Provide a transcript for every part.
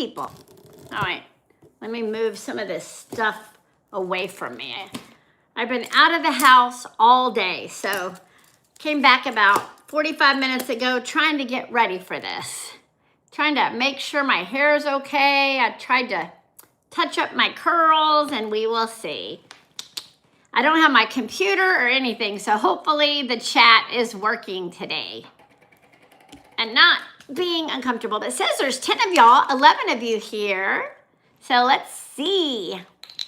people. All right, let me move some of this stuff away from me. I've been out of the house all day, so came back about 45 minutes ago trying to get ready for this. Trying to make sure my hair is okay. I tried to touch up my curls and we will see. I don't have my computer or anything, so hopefully the chat is working today and not being uncomfortable. But it says there's 10 of y'all, 11 of you here. So let's see.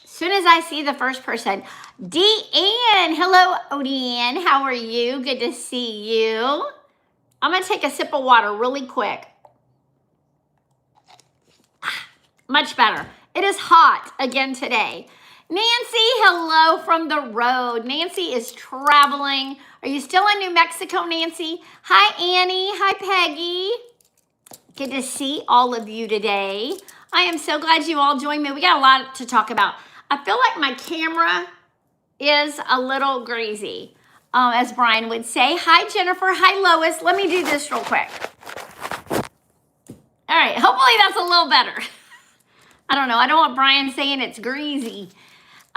As soon as I see the first person, Deanne. Hello, Deanne. How are you? Good to see you. I'm going to take a sip of water really quick. Much better. It is hot again today. Nancy, hello from the road. Nancy is traveling. Are you still in New Mexico, Nancy? Hi, Annie. Hi, Peggy. Good to see all of you today. I am so glad you all joined me. We got a lot to talk about. I feel like my camera is a little greasy, as Brian would say. Hi, Jennifer. Hi, Lois. Let me do this real quick. All right. Hopefully that's a little better. I don't know. I don't want Brian saying it's greasy.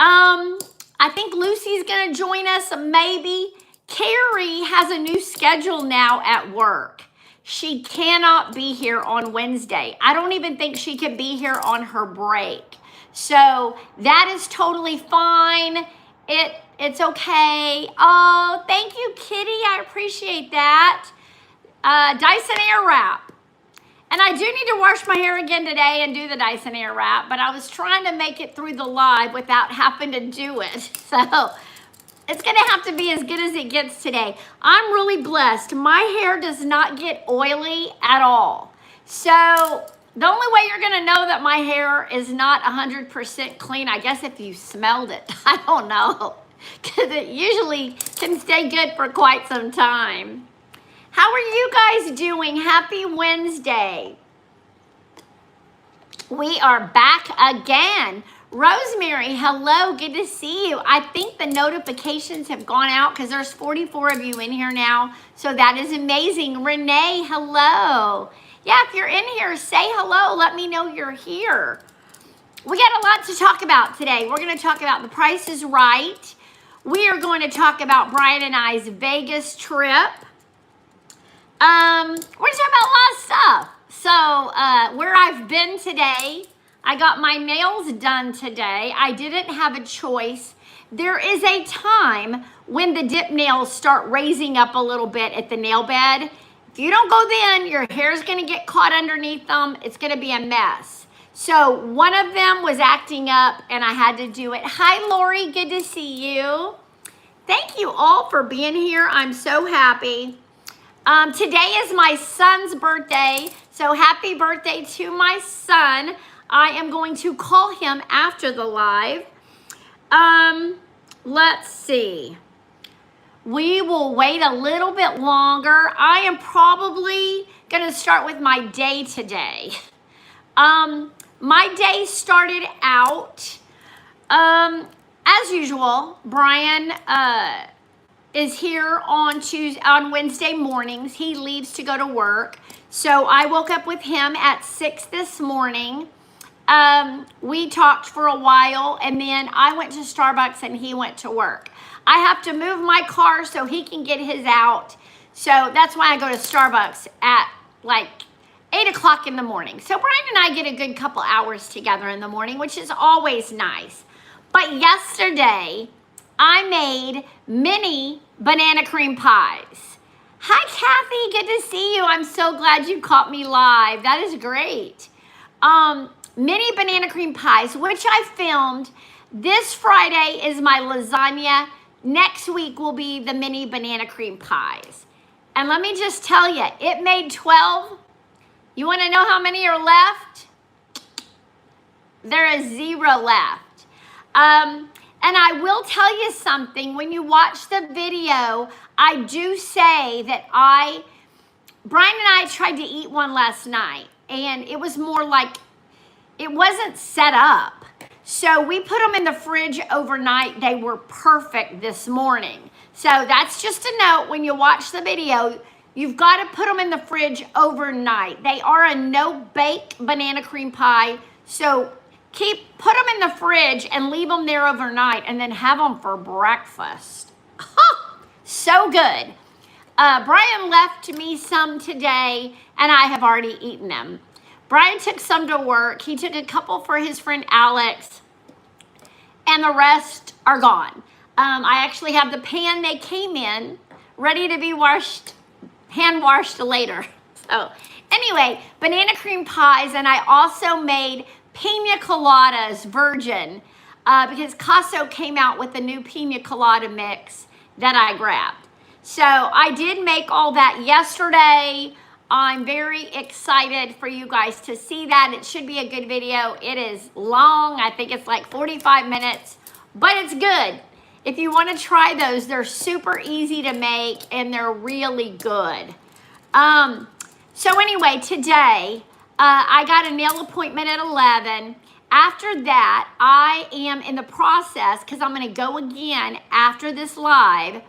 I think Lucy's going to join us, maybe. Carrie has a new schedule now at work. She cannot be here on Wednesday. I don't even think she could be here on her break. So that is totally fine. It's okay. Oh, thank you, Kitty. I appreciate that. Dyson Airwrap. And I do need to wash my hair again today and do the Dyson Airwrap, but I was trying to make it through the live without having to do it. So it's going to have to be as good as it gets today. I'm really blessed. My hair does not get oily at all. So the only way you're going to know that my hair is not 100% clean, I guess if you smelled it. I don't know, because it usually can stay good for quite some time. How are you guys doing? Happy Wednesday. We are back again. Rosemary, hello. Good to see you. I think the notifications have gone out because there's 44 of you in here now. So that is amazing. Renee, hello. Yeah, if you're in here, say hello. Let me know you're here. We got a lot to talk about today. We're going to talk about The Price is Right. We are going to talk about Brian and I's Vegas trip. We're going to talk about a lot of stuff. So, where I've been today, I got my nails done today. I didn't have a choice. There is a time when the dip nails start raising up a little bit at the nail bed. If you don't go then, your hair's going to get caught underneath them. It's going to be a mess. So, one of them was acting up and I had to do it. Hi, Lori. Good to see you. Thank you all for being here. I'm so happy. Today is my son's birthday, so happy birthday to my son. I am going to call him after the live. Let's see. We will wait a little bit longer. I am probably going to start with my day today. My day started out, as usual, Brian, is here on Wednesday mornings. He leaves to go to work. So I woke up with him at 6 this morning. We talked for a while and then I went to Starbucks and he went to work. I have to move my car so he can get his out. So that's why I go to Starbucks at like 8 o'clock in the morning. So Brian and I get a good couple hours together in the morning, which is always nice. But yesterday, I made mini banana cream pies. Hi, Kathy. Good to see you. I'm so glad you caught me live. That is great. Mini banana cream pies, which I filmed. This Friday is my lasagna. Next week will be the mini banana cream pies. And let me just tell you, it made 12. You want to know how many are left? There is 0 left. And I will tell you something, when you watch the video, I do say that Brian and I tried to eat one last night, and it was more like, it wasn't set up. So we put them in the fridge overnight. They were perfect this morning. So that's just a note, when you watch the video, you've got to put them in the fridge overnight. They are a no-bake banana cream pie, so put them in the fridge and leave them there overnight, and then have them for breakfast. So good. Brian left me some today, and I have already eaten them. Brian took some to work. He took a couple for his friend Alex, and the rest are gone. I actually have the pan they came in ready to be washed, hand washed later. So anyway, banana cream pies, and I also made pina coladas virgin because Casso came out with a new pina colada mix that I grabbed. So I did make all that yesterday. I'm very excited for you guys to see that. It should be a good video. It is long. I think it's like 45 minutes, but it's good. If you want to try those, they're super easy to make and they're really good. So anyway, today I got a nail appointment at 11. After that, I am in the process, because I'm going to go again after this live.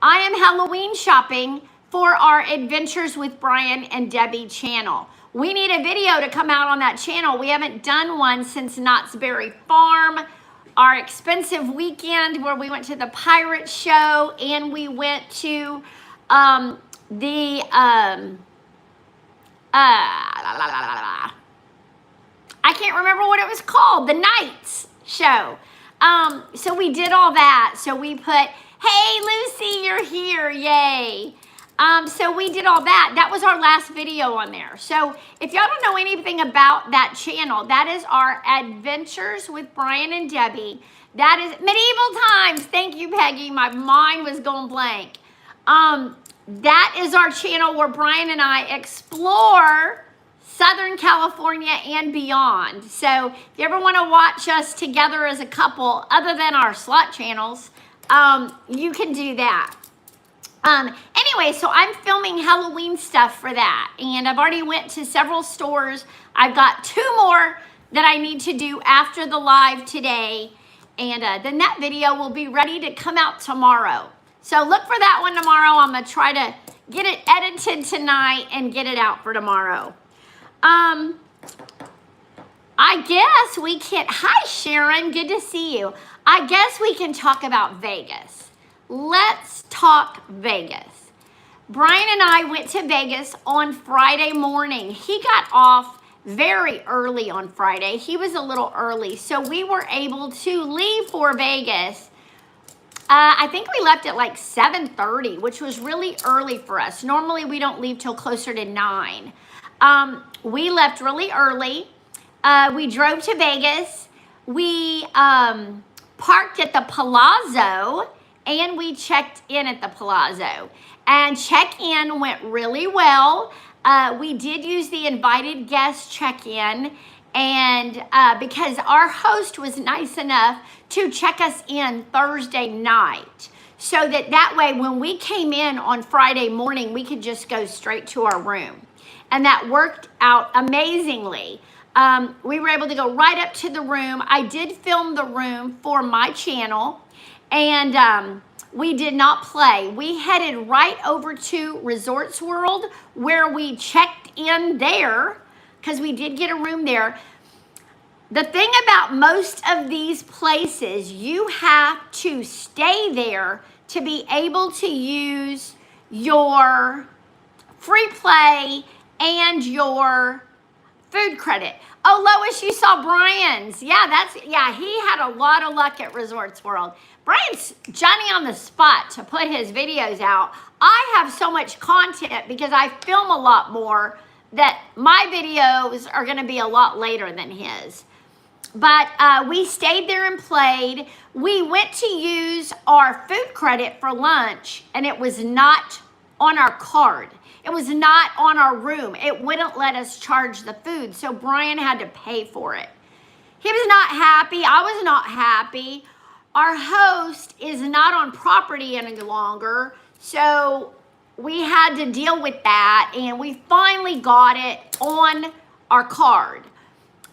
I am Halloween shopping for our Adventures with Brian and Debbie channel. We need a video to come out on that channel. We haven't done one since Knott's Berry Farm, our expensive weekend where we went to the pirate show and we went to I can't remember what it was called, the Nights show. So we did all that. So we put, hey Lucy, you're here, yay. So we did all that. That was our last video on there. So if y'all don't know anything about that channel, that is our Adventures with Brian and Debbie. That is Medieval Times. Thank you, Peggy. My mind was going blank. That is our channel where Brian and I explore Southern California and beyond. So if you ever want to watch us together as a couple, other than our slot channels, you can do that. Anyway, so I'm filming Halloween stuff for that, and I've already went to several stores. I've got 2 more that I need to do after the live today, and then that video will be ready to come out tomorrow. So look for that one tomorrow. I'm gonna try to get it edited tonight and get it out for tomorrow. I guess we can, hi Sharon, good to see you. I guess we can talk about Vegas. Let's talk Vegas. Brian and I went to Vegas on Friday morning. He got off very early on Friday. He was a little early, so we were able to leave for Vegas. I think we left at like 7:30, which was really early for us. Normally we don't leave till closer to 9. We left really early. We drove to Vegas. We parked at the Palazzo, and we checked in at the Palazzo. And check-in went really well. We did use the invited guest check-in, and because our host was nice enough to check us in Thursday night, so that way when we came in on Friday morning, we could just go straight to our room. And that worked out amazingly. We were able to go right up to the room. I did film the room for my channel, and we did not play. We headed right over to Resorts World, where we checked in there, because we did get a room there. The thing about most of these places, you have to stay there to be able to use your free play and your food credit. Oh, Lois, you saw Brian's. Yeah, he had a lot of luck at Resorts World. Brian's Johnny on the spot to put his videos out. I have so much content because I film a lot more that my videos are going to be a lot later than his. But we stayed there and played. We went to use our food credit for lunch, and it was not on our card. It was not on our room. It wouldn't let us charge the food, so Brian had to pay for it. He was not happy. I was not happy. Our host is not on property any longer, so we had to deal with that, and we finally got it on our card,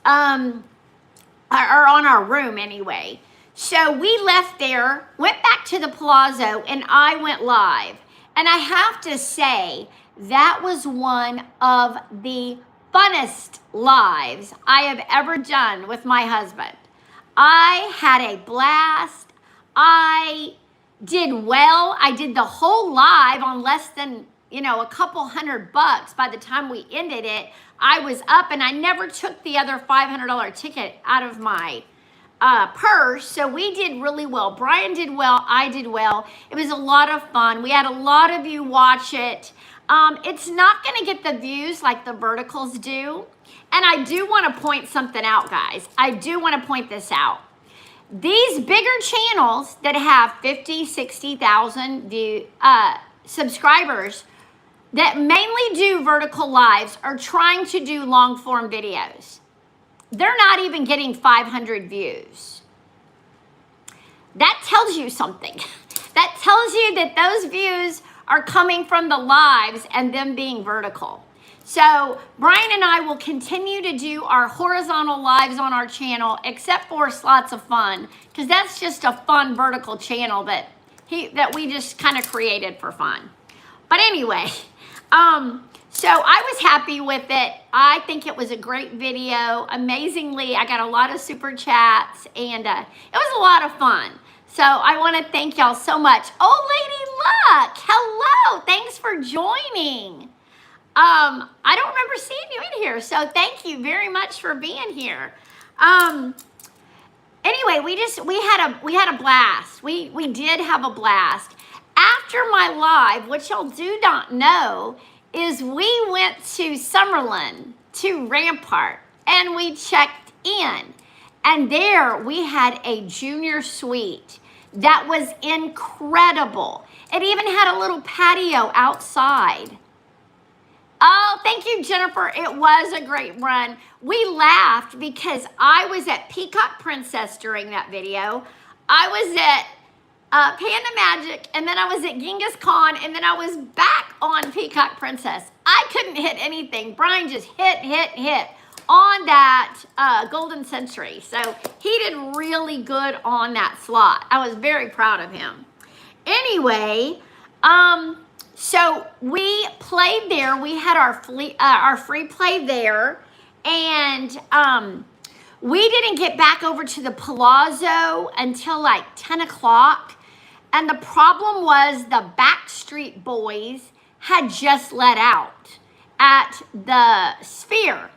or on our room anyway. So we left there, went back to the Palazzo, and I went live. And I have to say, that was one of the funnest lives I have ever done with my husband. I had a blast. I did well. I did the whole live on less than, a couple $100. By the time we ended it, I was up, and I never took the other $500 ticket out of my purse. So we did really well. Brian did well. I did well. It was a lot of fun. We had a lot of you watch it. It's not going to get the views like the verticals do. And I do want to point something out, guys. I do want to point this out. These bigger channels that have 50, 60,000 subscribers that mainly do vertical lives are trying to do long form videos. They're not even getting 500 views. That tells you something. That tells you that those views are coming from the lives and them being vertical. So Brian and I will continue to do our horizontal lives on our channel, except for Slots of Fun, because that's just a fun vertical channel that we just kind of created for fun. But anyway, so I was happy with it. I think it was a great video. Amazingly, I got a lot of super chats, and it was a lot of fun. So I want to thank y'all so much. Oh, Lady Luck, hello. Thanks for joining. I don't remember seeing you in here, so thank you very much for being here. Anyway, we had a blast. We did have a blast. After my live, which y'all do not know, is we went to Summerlin, to Rampart, and we checked in. And there we had a junior suite that was incredible. It even had a little patio outside. Oh, thank you, Jennifer. It was a great run. We laughed because I was at Peacock Princess during that video. I was at Panda Magic, and then I was at Genghis Khan, and then I was back on Peacock Princess. I couldn't hit anything. Brian just hit on that Golden Century. So he did really good on that slot. I was very proud of him. Anyway, so we played there. We had our free play there, and we didn't get back over to the Palazzo until like 10 o'clock. And the problem was the Backstreet Boys had just let out at the Sphere.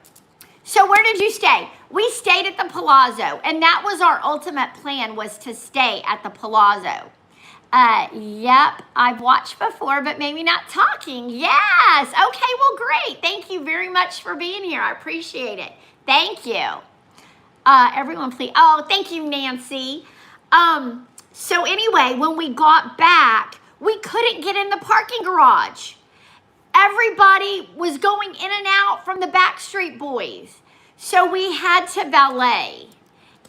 So where did you stay? We stayed at the Palazzo, and that was our ultimate plan, was to stay at the Palazzo. Yep, I've watched before, but maybe not talking. Yes, okay, well, great. Thank you very much for being here. I appreciate it. Thank you. Everyone, please. Oh, thank you, Nancy. So anyway, when we got back, we couldn't get in the parking garage. Everybody was going in and out from the Backstreet Boys. So we had to valet.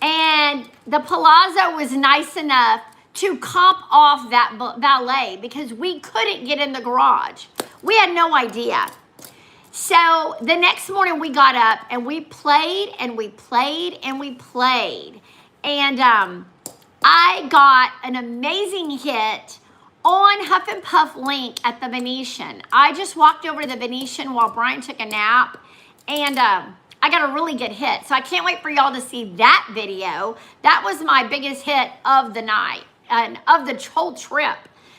And the Palazzo was nice enough to comp off that valet because we couldn't get in the garage. We had no idea. So the next morning we got up and we played and we played and we played. And I got an amazing hit on Huff and Puff Link at the Venetian. I just walked over to the Venetian while Brian took a nap, and I got a really good hit. So I can't wait for y'all to see that video. That was my biggest hit of the night and of the whole trip.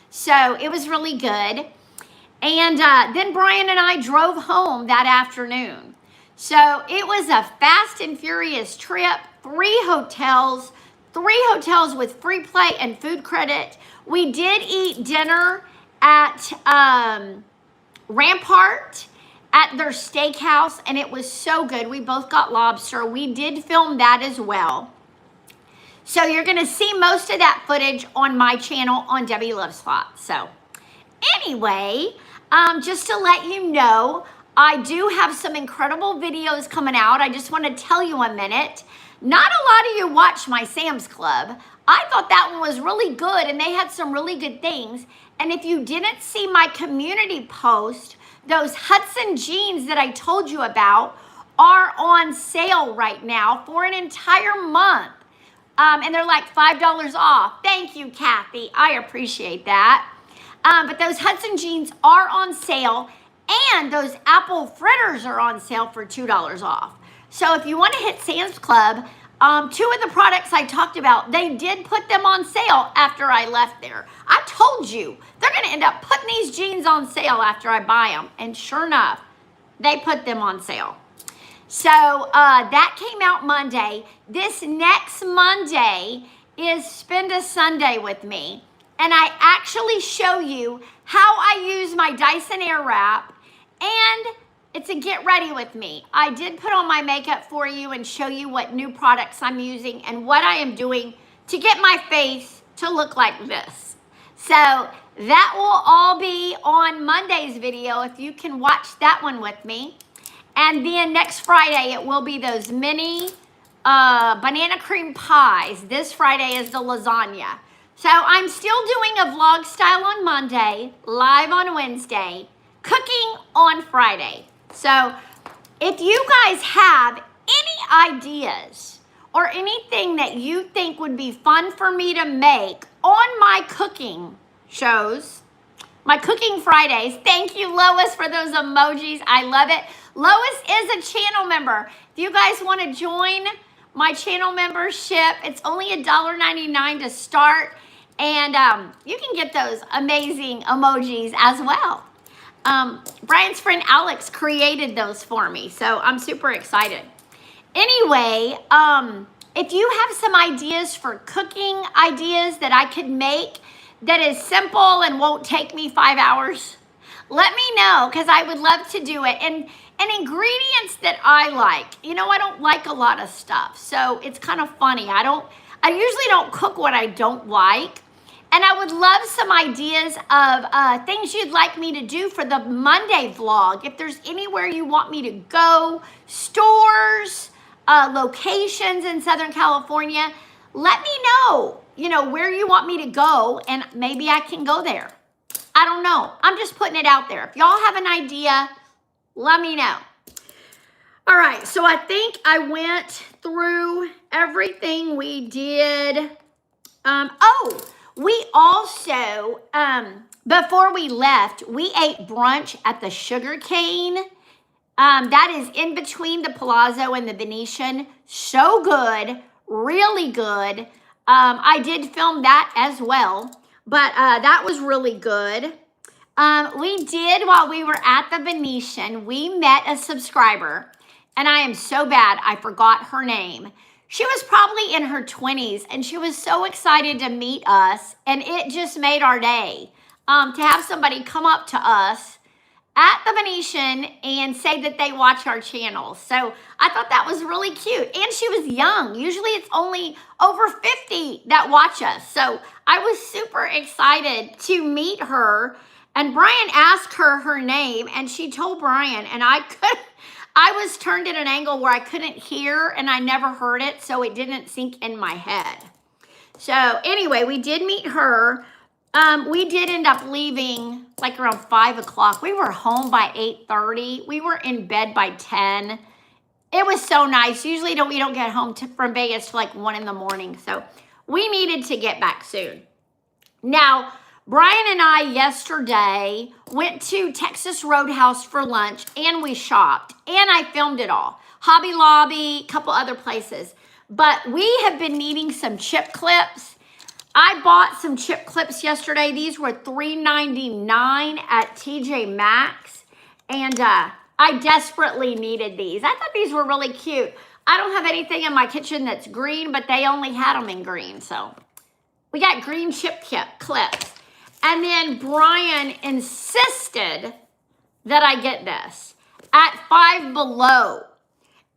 So it was really good. And then Brian and I drove home that afternoon. So it was a fast and furious trip, 3 hotels with free play and food credit. We did eat dinner at Rampart at their steakhouse, and it was so good. We both got lobster. We did film that as well. So you're going to see most of that footage on my channel on Debbie Loves Slots. So anyway, just to let you know, I do have some incredible videos coming out. I just want to tell you a minute. Not a lot of you watch my Sam's Club. I thought that one was really good, and they had some really good things. And if you didn't see my community post, those Hudson jeans that I told you about are on sale right now for an entire month. And they're like $5 off. Thank you, Kathy. I appreciate that. But those Hudson jeans are on sale, and those apple fritters are on sale for $2 off. So if you want to hit Sam's Club, two of the products I talked about, they did put them on sale after I left there. I told you, they're going to end up putting these jeans on sale after I buy them. And sure enough, they put them on sale. So that came out Monday. This next Monday is Spend a Sunday with me. And I actually show you how I use my Dyson Airwrap, and it's a get ready with me. I did put on my makeup for you and show you what new products I'm using and what I am doing to get my face to look like this. So that will all be on Monday's video if you can watch that one with me. And then next Friday, it will be those mini banana cream pies. This Friday is the lasagna. So I'm still doing a vlog style on Monday, live on Wednesday, cooking on Friday. So if you guys have any ideas or anything that you think would be fun for me to make on my cooking shows, my Cooking Fridays, thank you, Lois, for those emojis. I love it. Lois is a channel member. If you guys want to join my channel membership, it's only $1.99 to start. And you can get those amazing emojis as well. Brian's friend Alex created those for me, so I'm super excited. Anyway, if you have some ideas for cooking ideas that I could make that is simple and won't take me 5 hours, let me know, because I would love to do it. And ingredients that I like. You know, I don't like a lot of stuff, so it's kind of funny. I usually don't cook what I don't like. And I would love some ideas of things you'd like me to do for the Monday vlog. If there's anywhere you want me to go, stores, locations in Southern California, let me know, you know, where you want me to go, and maybe I can go there. I don't know. I'm just putting it out there. If y'all have an idea, let me know. All right, so I think I went through everything we did. We also, before we left, we ate brunch at the Sugar Cane. That is in between the Palazzo and the Venetian. So good, really good. I did film that as well, but that was really good. We did, while we were at the Venetian, we met a subscriber, and I am so bad I forgot her name. She was probably in her 20s, and she was so excited to meet us, and it just made our day to have somebody come up to us at the Venetian and say that they watch our channel. So I thought that was really cute, and she was young. Usually it's only over 50 that watch us, so I was super excited to meet her, and Brian asked her name, and she told Brian, and I was turned at an angle where I couldn't hear, and I never heard it, so it didn't sink in my head. So anyway, we did meet her. We did end up leaving like around 5 o'clock. We were home by 8:30. We were in bed by 10. It was so nice. Usually we don't get home from Vegas till like 1 in the morning, so we needed to get back soon. Now, Brian and I yesterday went to Texas Roadhouse for lunch, and we shopped, and I filmed it all. Hobby Lobby, a couple other places. But we have been needing some chip clips. I bought some chip clips yesterday. These were $3.99 at TJ Maxx, and I desperately needed these. I thought these were really cute. I don't have anything in my kitchen that's green, but they only had them in green, so we got green chip clips. And then Brian insisted that I get this at Five Below.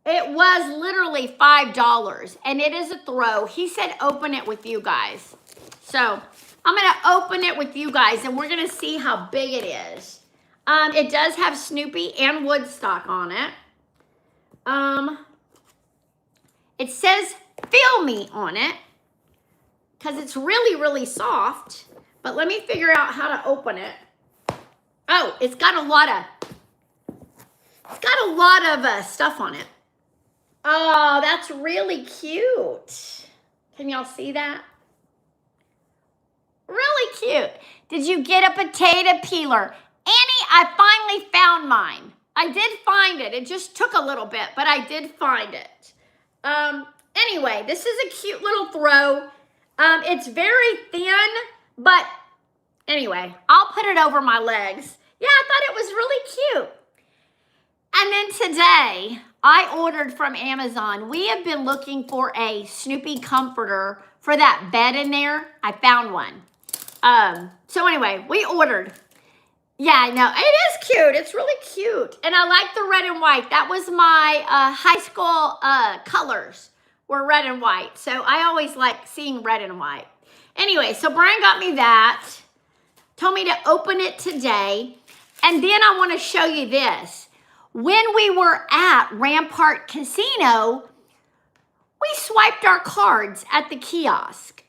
It was literally $5, and it is a throw. He said open it with you guys. So I'm going to open it with you guys, and we're going to see how big it is. It does have Snoopy and Woodstock on it. It says Feel Me on it because it's really, really soft. But let me figure out how to open it. Oh, it's got a lot of stuff on it. Oh, that's really cute. Can y'all see that? Really cute. Did you get a potato peeler? Annie, I finally found mine. I did find it. It just took a little bit, but I did find it. Anyway, this is a cute little throw. It's very thin, but anyway, I'll put it over my legs. Yeah, I thought it was really cute. And then today, I ordered from Amazon. We have been looking for a Snoopy comforter for that bed in there. I found one. So anyway, we ordered. Yeah, I know. It is cute. It's really cute. And I like the red and white. That was my high school colors were red and white. So I always like seeing red and white. Anyway, so Brian got me that. Told me to open it today. And then I want to show you this. When we were at Rampart Casino, we swiped our cards at the kiosk.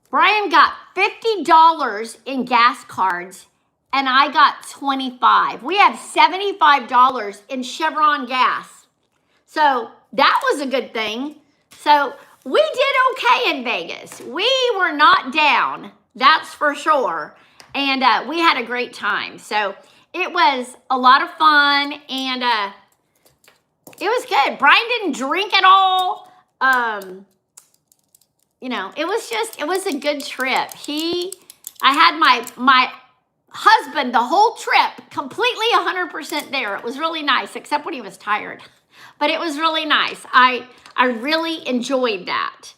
Brian got $50 in gas cards, and I got $25. We have $75 in Chevron gas. So that was a good thing. So we did okay in Vegas. We were not down, that's for sure. And we had a great time. So it was a lot of fun, and it was good. Brian didn't drink at all. You know, it was a good trip. I had my husband the whole trip, completely 100% there. It was really nice, except when he was tired. But it was really nice. I really enjoyed that.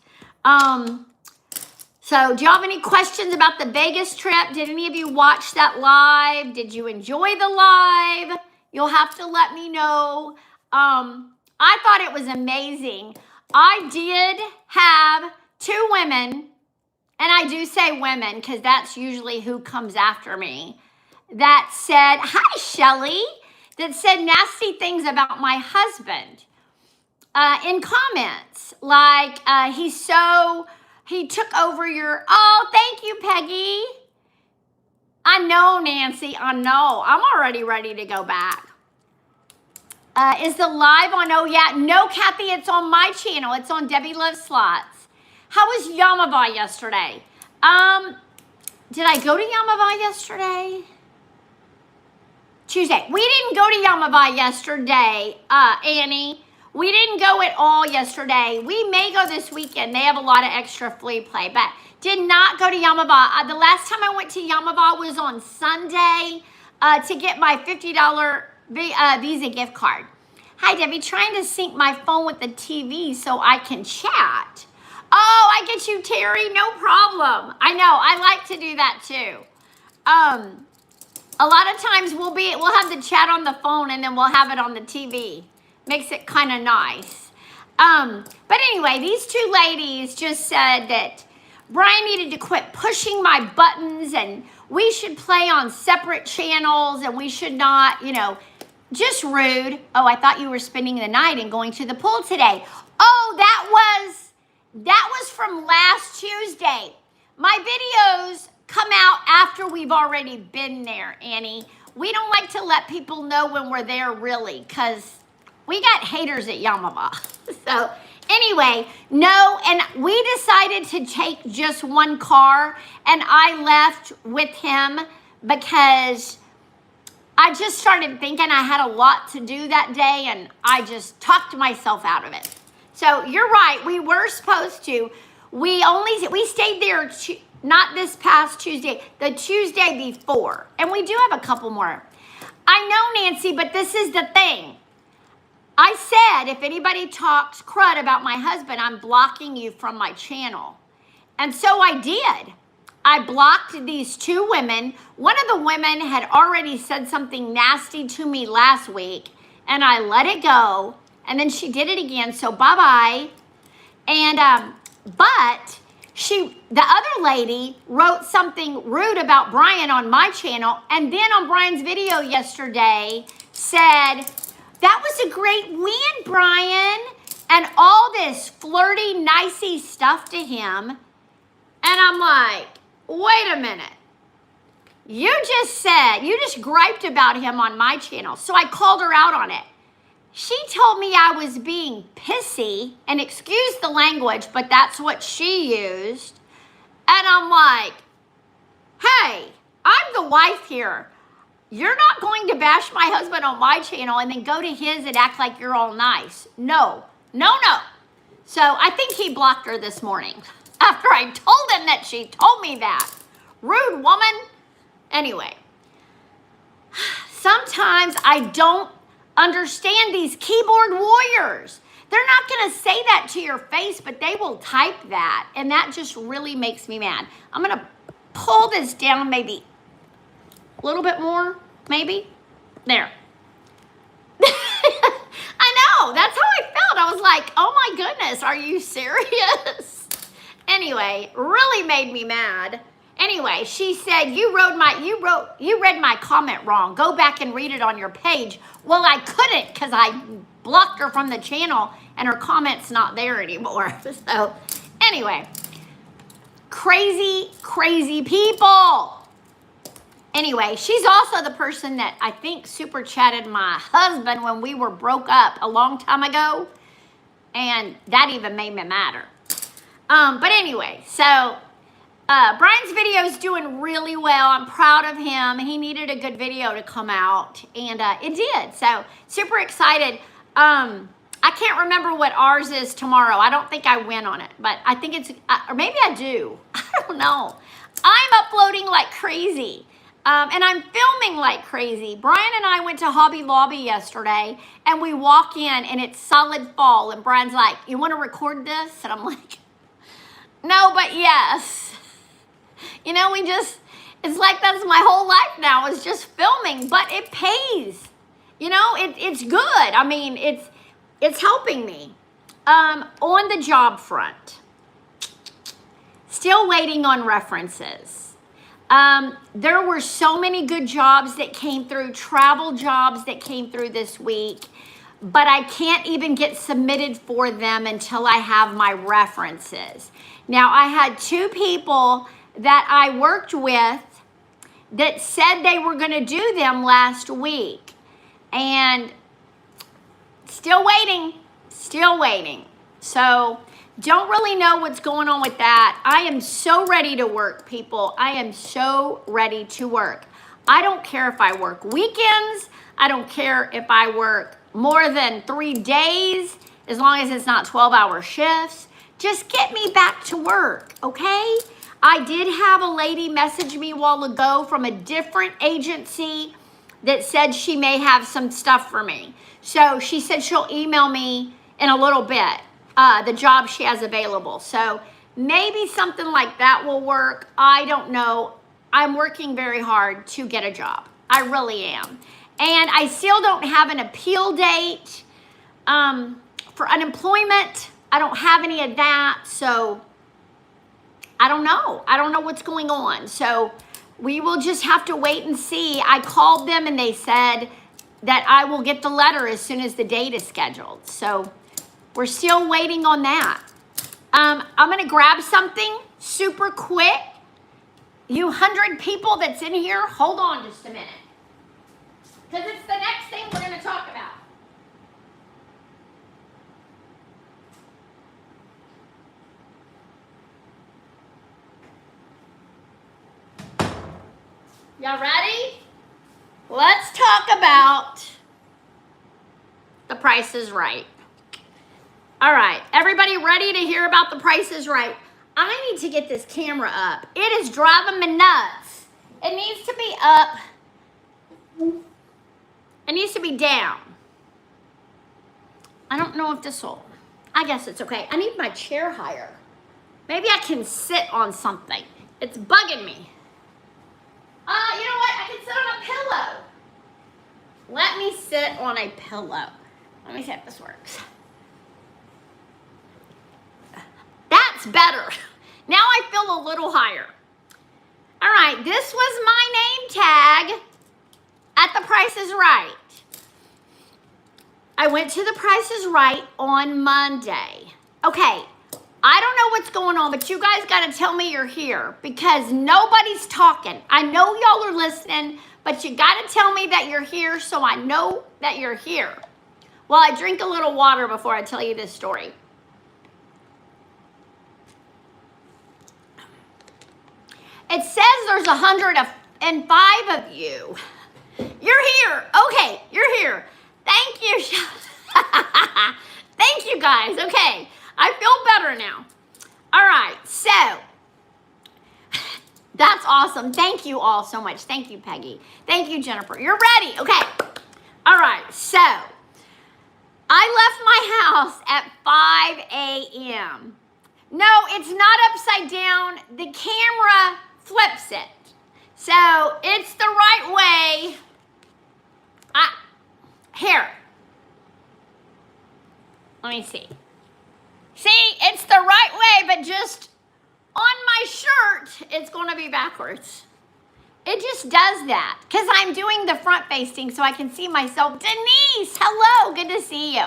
So do you have any questions about the Vegas trip? Did any of you watch that live? Did you enjoy the live? You'll have to let me know. I thought it was amazing. I did have 2 women, and I do say women because that's usually who comes after me, that said, hi, Shelly, that said nasty things about my husband in comments. Like, he took over your, oh, thank you, Peggy. I know, Nancy, I know. I'm already ready to go back. Is the live on? Oh, yeah. No, Kathy, it's on my channel. It's on Debbie Loves Slots. How was Yamava yesterday? Did I go to Yamava yesterday? Tuesday. We didn't go to Yamava yesterday, Annie. We didn't go at all yesterday. We may go this weekend. They have a lot of extra flea play, but did not go to Yamava. The last time I went to Yamava was on Sunday to get my $50 Visa gift card. Hi, Debbie. Trying to sync my phone with the TV so I can chat. Oh, I get you, Terry. No problem. I know. I like to do that too. A lot of times we'll have the chat on the phone and then we'll have it on the TV. Makes it kind of nice. But anyway, these 2 ladies just said that Brian needed to quit pushing my buttons and we should play on separate channels and we should not, you know, just rude. Oh, I thought you were spending the night and going to the pool today. Oh, that was from last Tuesday. My videos come out after we've already been there, Annie. We don't like to let people know when we're there really because we got haters at Yamava. So anyway, no, and we decided to take just one car, and I left with him because I just started thinking I had a lot to do that day, and I just talked myself out of it. So you're right, we were supposed to. We stayed there, not this past Tuesday, the Tuesday before, and we do have a couple more. I know, Nancy, but this is the thing. I said, if anybody talks crud about my husband, I'm blocking you from my channel. And so I did. I blocked these 2 women. One of the women had already said something nasty to me last week, and I let it go. And then she did it again, so bye-bye. And, but the other lady wrote something rude about Brian on my channel, and then on Brian's video yesterday said, that was a great win, Brian. And all this flirty, nicey stuff to him. And I'm like, wait a minute. You just griped about him on my channel. So I called her out on it. She told me I was being pissy, and excuse the language, but that's what she used. And I'm like, hey, I'm the wife here. You're not going to bash my husband on my channel and then go to his and act like you're all nice. No, no, no. So I think he blocked her this morning after I told him that she told me that. Rude woman. Anyway, sometimes I don't understand these keyboard warriors. They're not going to say that to your face, but they will type that. And that just really makes me mad. I'm going to pull this down maybe a little bit more, maybe. There. I know. That's how I felt. I was like, oh my goodness, are you serious? Anyway, really made me mad. Anyway, she said, you read my comment wrong. Go back and read it on your page. Well, I couldn't because I blocked her from the channel and her comment's not there anymore. So anyway, crazy, crazy people. Anyway, she's also the person that I think super chatted my husband when we were broke up a long time ago. And that even made me madder. But anyway, so Brian's video is doing really well. I'm proud of him. He needed a good video to come out, and it did. So super excited. I can't remember what ours is tomorrow. I don't think I win on it, but I think it's, or maybe I do. I don't know. I'm uploading like crazy. And I'm filming like crazy. Brian and I went to Hobby Lobby yesterday, and we walk in, and it's solid fall. And Brian's like, you want to record this? And I'm like, no, but yes. You know, it's like that's my whole life now, is just filming, but it pays. You know, it's good. I mean, it's helping me. On the job front, still waiting on references. There were so many good jobs that came through, travel jobs that came through this week, but I can't even get submitted for them until I have my references. Now, I had 2 people that I worked with that said they were going to do them last week, and still waiting. So don't really know what's going on with that. I am so ready to work, people. I am so ready to work. I don't care if I work weekends. I don't care if I work more than 3 days, as long as it's not 12-hour shifts. Just get me back to work, okay? I did have a lady message me a while ago from a different agency that said she may have some stuff for me. So she said she'll email me in a little bit. The job she has available. So maybe something like that will work. I don't know. I'm working very hard to get a job. I really am. And I still don't have an appeal date for unemployment. I don't have any of that. So I don't know. I don't know what's going on. So we will just have to wait and see. I called them and they said that I will get the letter as soon as the date is scheduled. So we're still waiting on that. I'm going to grab something super quick. You 100 people that's in here, hold on just a minute. Because it's the next thing we're going to talk about. Y'all ready? Let's talk about The Price is Right. All right, everybody ready to hear about The Price is Right? I need to get this camera up. It is driving me nuts. It needs to be up. It needs to be down. I don't know if this will, I guess it's okay. I need my chair higher. Maybe I can sit on something. It's bugging me. You know what? I can sit on a pillow. Let me sit on a pillow. Let me see if this works. That's better. Now I feel a little higher. All right, this was my name tag at The Price is Right. I went to The Price is Right on Monday. Okay, I don't know what's going on, but you guys got to tell me you're here because nobody's talking. I know y'all are listening, but you got to tell me that you're here so I know that you're here. Well, I drink a little water before I tell you this story. It says there's 105 of you. You're here. Okay, you're here. Thank you. Thank you guys. Okay, I feel better now. All right, so that's awesome. Thank you all so much. Thank you, Peggy. Thank you, Jennifer. You're ready. Okay. All right, so I left my house at 5 a.m. No, it's not upside down. The camera flips it. So it's the right way. Here. Let me see. See, it's the right way, but just on my shirt, it's going to be backwards. It just does that because I'm doing the front facing so I can see myself. Denise, hello, good to see you.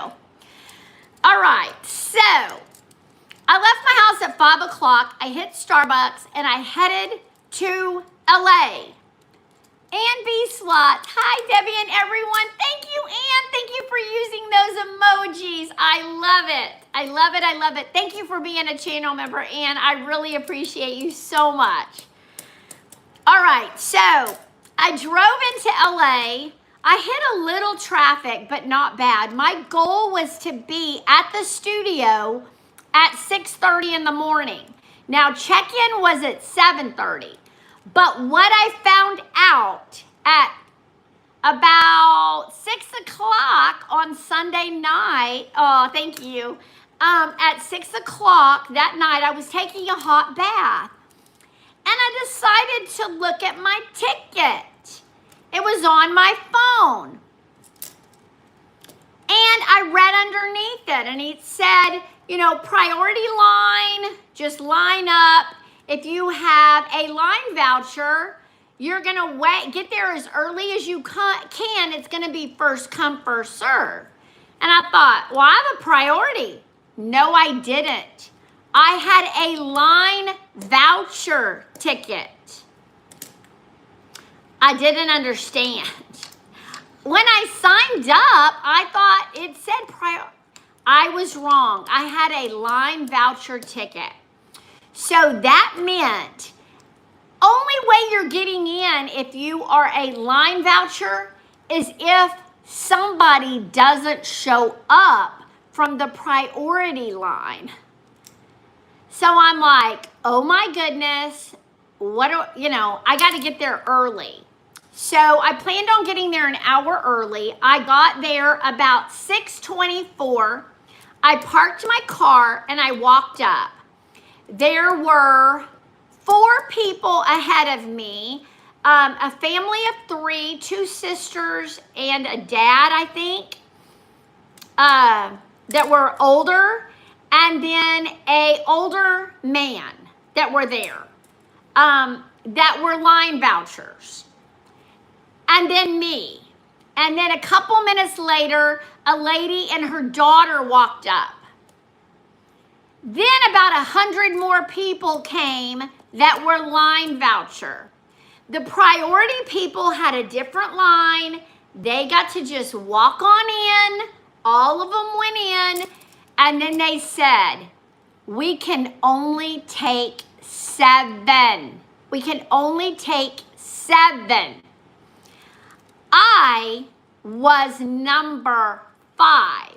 All right, so I left my house at 5 o'clock. I hit Starbucks and I headed to LA. Ann B. Slot, hi Debbie and everyone. Thank you, Ann. Thank you for using those emojis. I love it. I love it. I love it. Thank you for being a channel member, Ann. I really appreciate you so much. All right, so I drove into LA. I hit a little traffic, but not bad. My goal was to be at the studio at 6:30 in the morning. Now, check-in was at 7:30. But what I found out at about 6 o'clock on Sunday night, oh, thank you, at 6 o'clock that night, I was taking a hot bath. And I decided to look at my ticket. It was on my phone. And I read underneath it, and it said, you know, priority line, just line up. If you have a line voucher, you're going to get there as early as you can. It's going to be first come, first serve. And I thought, well, I have a priority. No, I didn't. I had a line voucher ticket. I didn't understand. When I signed up, I thought it said priority. I was wrong. I had a line voucher ticket. So that meant only way you're getting in if you are a line voucher is if somebody doesn't show up from the priority line. So I'm like, oh my goodness, I got to get there early. So I planned on getting there an hour early. I got there about 6:24. I parked my car and I walked up. There were 4 people ahead of me, a family of 3, 2 sisters and a dad, I think, that were older, and then a older man that were there, that were line vouchers, and then me. And then a couple minutes later, a lady and her daughter walked up. Then about 100 more people came that were line voucher. The priority people had a different line. They got to just walk on in. All of them went in. And then they said, we can only take 7. We can only take 7. I was number 5.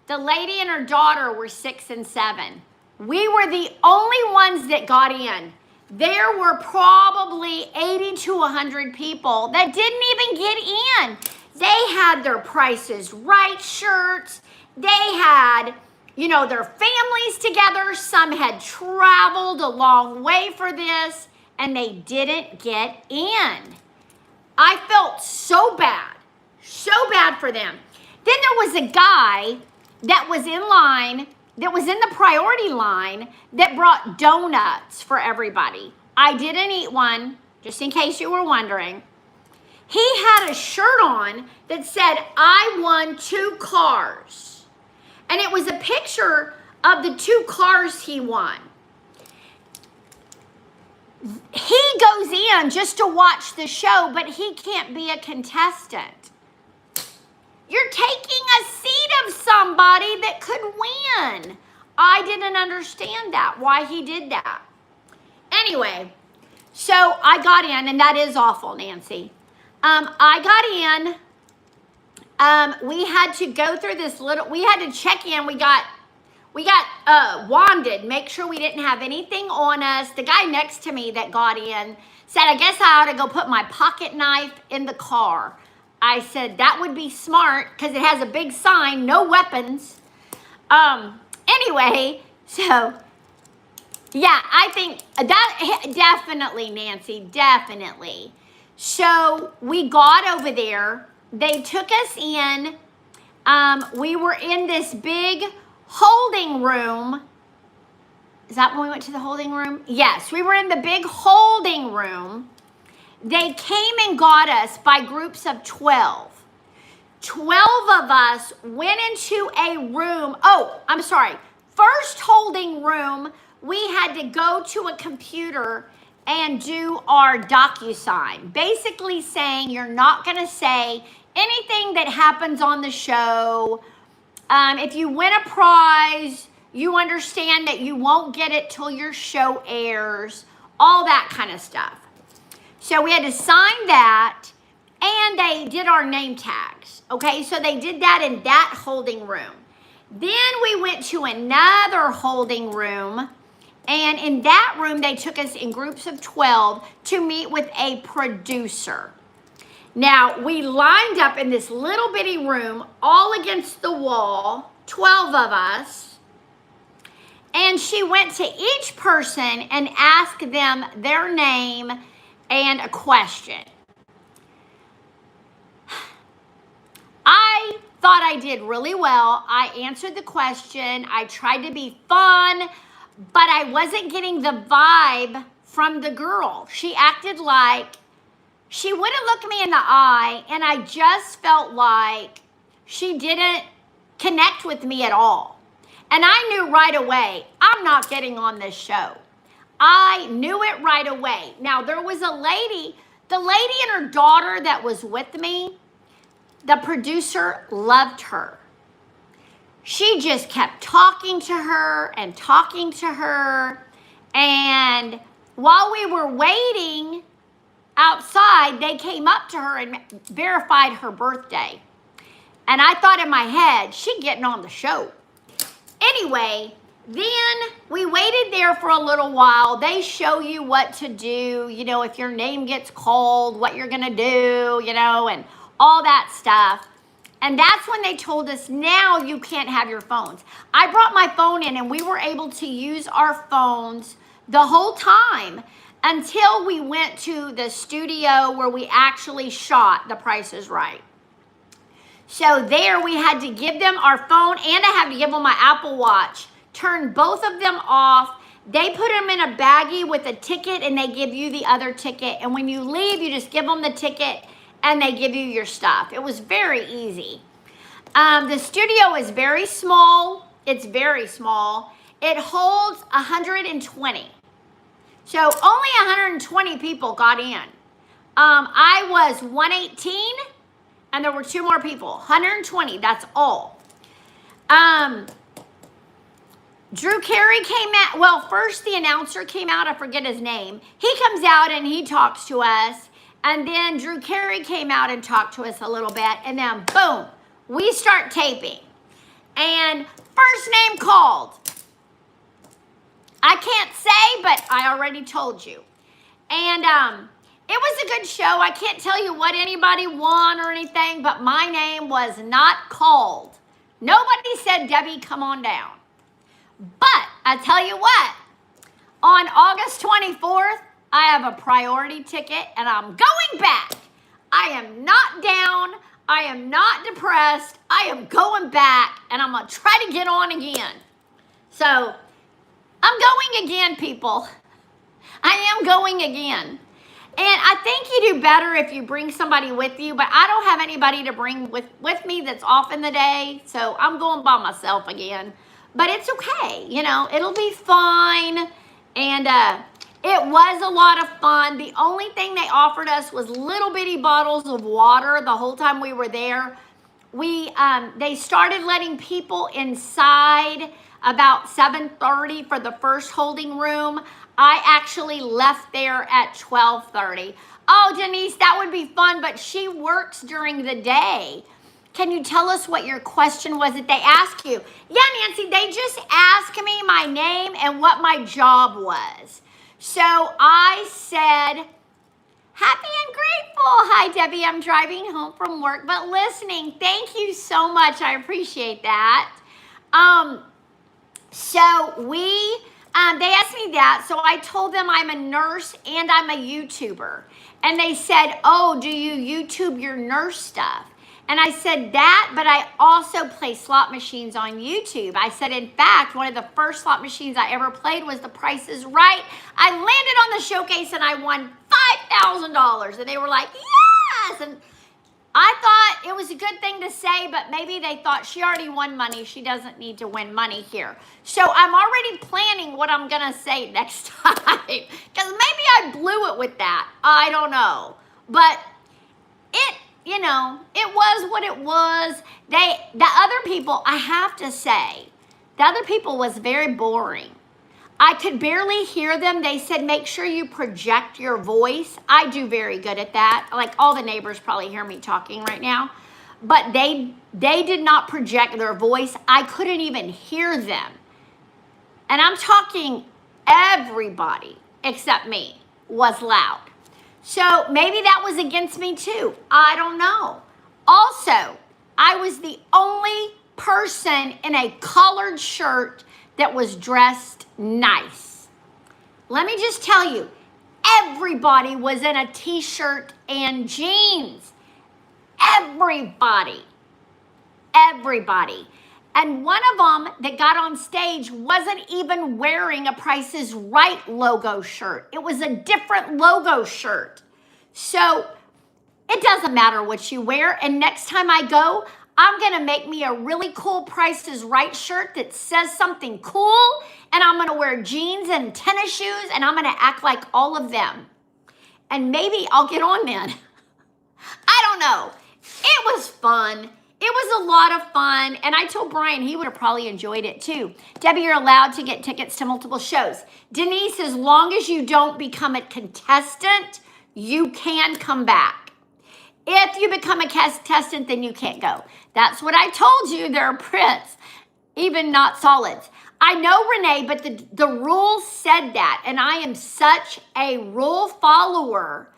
The lady and her daughter were 6 and 7. We were the only ones that got in. There were probably 80 to 100 people that didn't even get in. They had their Prices Right shirts. They had, their families together. Some had traveled a long way for this, and they didn't get in. I felt so bad for them. Then there was a guy that was in line, that was in the priority line, that brought donuts for everybody. I didn't eat one, just in case you were wondering. He had a shirt on that said, I won 2 cars. And it was a picture of the 2 cars he won. He goes in just to watch the show, but he can't be a contestant. You're taking a seat of somebody that could win. I didn't understand that, why he did that. Anyway, So I got in, and that is awful, Nancy. I got in. We had to go through this we had to check in. We got wanded, make sure we didn't have anything on us. The guy next to me that got in said, I guess I ought to go put my pocket knife in the car. I said, that would be smart because it has a big sign, no weapons. Anyway, so yeah, I think that definitely, Nancy, definitely. So we got over there. They took us in. We were in this big holding room. Is that when we went to the holding room? Yes, we were in the big holding room. They came and got us by groups of 12. 12 of us went into a room. Oh, I'm sorry. First holding room, we had to go to a computer and do our DocuSign, basically saying you're not going to say anything that happens on the show. If you win a prize, you understand that you won't get it till your show airs, all that kind of stuff. So we had to sign that, and they did our name tags. Okay, so they did that in that holding room. Then we went to another holding room, and in that room, they took us in groups of 12 to meet with a producer. Now, we lined up in this little bitty room, all against the wall, 12 of us, and she went to each person and asked them their name and a question. I thought I did really well. I answered the question. I tried to be fun, but I wasn't getting the vibe from the girl. She acted like she wouldn't look me in the eye, and I just felt like she didn't connect with me at all. And I knew right away, I'm not getting on this show. I knew it right away. Now, there was a lady, the lady and her daughter that was with me, the producer loved her. She just kept talking to her and talking to her. And while we were waiting outside, they came up to her and verified her birthday. And I thought in my head, she's getting on the show. Anyway, then we waited there for a little while. They show you what to do, you know, if your name gets called, what you're going to do, you know, and all that stuff. And that's when they told us, now you can't have your phones. I brought my phone in, and we were able to use our phones the whole time until we went to the studio where we actually shot The Price is Right. So there we had to give them our phone, and I had to give them my Apple Watch. Turn both of them off. They put them in a baggie with a ticket, and they give you the other ticket. And when you leave, you just give them the ticket, and they give you your stuff. It was very easy. The studio is very small. It's very small. It holds 120. So only 120 people got in. I was 118, and there were 2 more people. 120, that's all. Drew Carey came out. Well, first the announcer came out. I forget his name. He comes out and he talks to us. And then Drew Carey came out and talked to us a little bit. And then, boom, we start taping. And first name called. I can't say, but I already told you. And it was a good show. I can't tell you what anybody won or anything, but my name was not called. Nobody said, Debbie, come on down. But I tell you what, on August 24th, I have a priority ticket, and I'm going back. I am not down. I am not depressed. I am going back, and I'm going to try to get on again. So I'm going again, people. I am going again. And I think you do better if you bring somebody with you, but I don't have anybody to bring with me that's off in the day, so I'm going by myself again. But it's okay, you know, it'll be fine. And it was a lot of fun. The only thing they offered us was little bitty bottles of water the whole time we were there. They started letting people inside about 7:30 for the first holding room. I actually left there at 12:30. Oh, Denise, that would be fun, but she works during the day. Can you tell us what your question was that they asked you? Yeah, Nancy, they just asked me my name and what my job was. So I said, happy and grateful. Hi, Debbie. I'm driving home from work, but listening. Thank you so much. I appreciate that. They asked me that. So I told them I'm a nurse and I'm a YouTuber. And they said, oh, do you YouTube your nurse stuff? And I said that, but I also play slot machines on YouTube. I said, in fact, one of the first slot machines I ever played was The Price is Right. I landed on the showcase and I won $5,000. And they were like, yes! And I thought it was a good thing to say, but maybe they thought she already won money. She doesn't need to win money here. So I'm already planning what I'm going to say next time. Because maybe I blew it with that. I don't know. But it was what it was. The other people, I have to say, the other people was very boring. I could barely hear them. They said, make sure you project your voice. I do very good at that. Like all the neighbors probably hear me talking right now. But they did not project their voice. I couldn't even hear them. And I'm talking everybody except me was loud. So maybe that was against me too. I don't know. Also, I was the only person in a collared shirt that was dressed nice. Let me just tell you, everybody was in a t-shirt and jeans. Everybody. And one of them that got on stage wasn't even wearing a Price is Right logo shirt. It was a different logo shirt. So it doesn't matter what you wear. And next time I go, I'm going to make me a really cool Price is Right shirt that says something cool. And I'm going to wear jeans and tennis shoes. And I'm going to act like all of them. And maybe I'll get on then. I don't know. It was fun. It was a lot of fun, and I told Brian he would have probably enjoyed it too. Debbie, you're allowed to get tickets to multiple shows. Denise, as long as you don't become a contestant, you can come back. If you become a contestant, then you can't go. That's what I told you. They're prints, even not solids. I know, Renee, but the rules said that, and I am such a rule follower